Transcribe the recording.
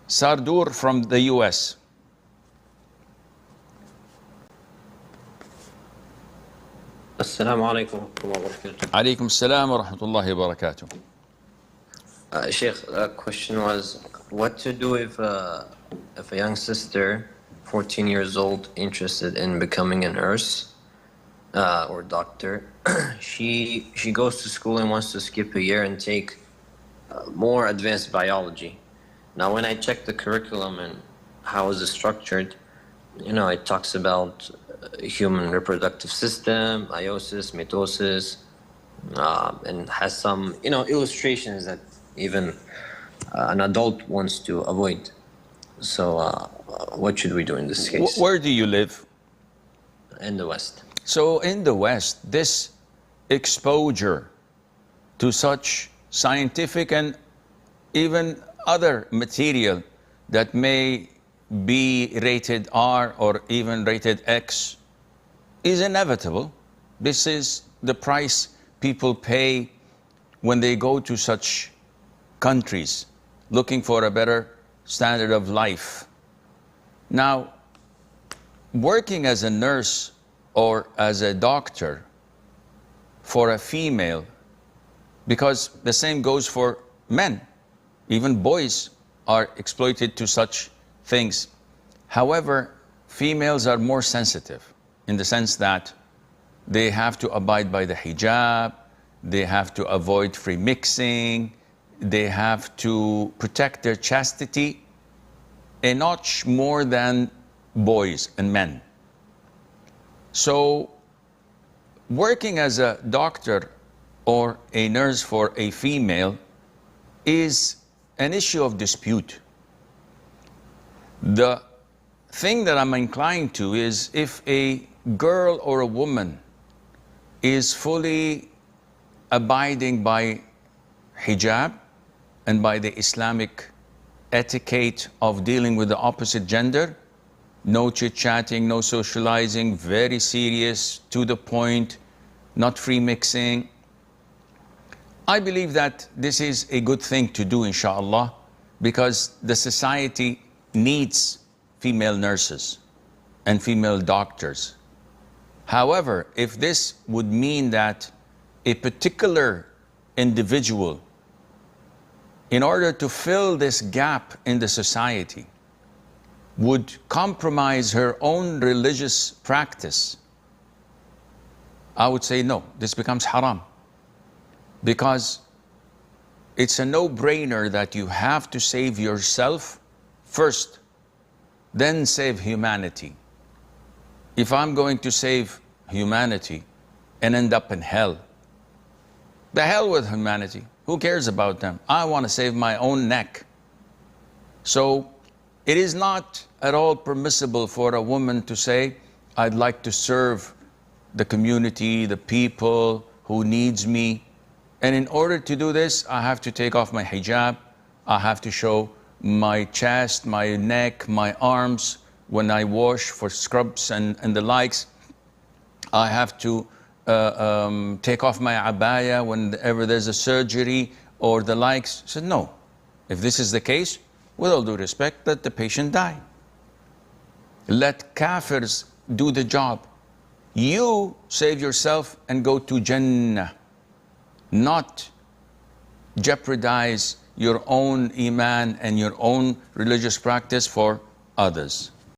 Sardur from the US. Assalamu alaikum wa rahmatullahi wa barakatuh. Alaikum assalam wa rahmatullahi wa barakatuh. Sheikh, the question was what to do if a young sister, 14 years old, interested in becoming a nurse or doctor, she goes to school and wants to skip a year and take more advanced biology. Now, when I check the curriculum and how is it structured, it talks about human reproductive system, meiosis, mitosis, and has some, illustrations that even an adult wants to avoid. So, what should we do in this case? Where do you live? In the West. So in the West, this exposure to such scientific and even other material that may be rated R or even rated X is inevitable. This is the price people pay when they go to such countries looking for a better standard of life. Now, working as a nurse or as a doctor for a female, because the same goes for men, even boys are exploited to such things. However, females are more sensitive in the sense that they have to abide by the hijab, they have to avoid free mixing, they have to protect their chastity a notch more than boys and men. So working as a doctor or a nurse for a female is an issue of dispute. The thing that I'm inclined to is if a girl or a woman is fully abiding by hijab and by the Islamic etiquette of dealing with the opposite gender, no chit-chatting, no socializing, very serious, to the point, not free mixing, I believe that this is a good thing to do, inshallah, because the society needs female nurses and female doctors. However, if this would mean that a particular individual, in order to fill this gap in the society, would compromise her own religious practice, I would say no, this becomes haram. Because it's a no-brainer that you have to save yourself first, then save humanity. If I'm going to save humanity and end up in hell, the hell with humanity. Who cares about them? I want to save my own neck. So it is not at all permissible for a woman to say, I'd like to serve the community, the people who needs me. And in order to do this, I have to take off my hijab. I have to show my chest, my neck, my arms when I wash for scrubs and the likes. I have to take off my abaya whenever there's a surgery or the likes. So no, if this is the case, with all due respect, let the patient die. Let kafirs do the job. You save yourself and go to Jannah, not jeopardize your own iman and your own religious practice for others.